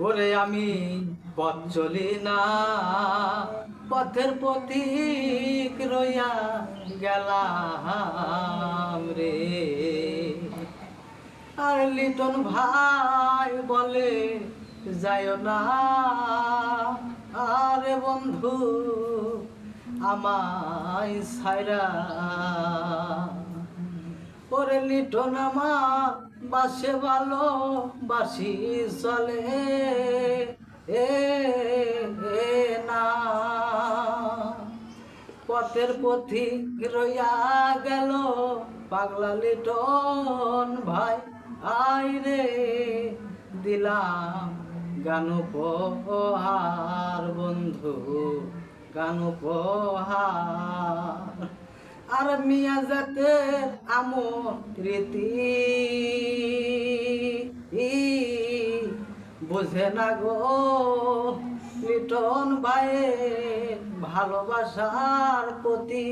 ওরে আমি পথ চলি না, পথের পথিক রইয়া গেলাম রে। আর লিটন ভাই বলে যাইও না, আরে বন্ধু আমায় ছাইরা। ওরে লিটন আমার বাসে ভালো বাসি চলে এ না, পথের পথিক রইয়া গেল পাগলা লিটন ভাই। আই রে দিলাম গান উপহার বন্ধু, গান উপহার। আর মিয়া যাতে আমন রীতি বুঝে না গো লিটন ভাইয়ের ভালোবাসার প্রতি।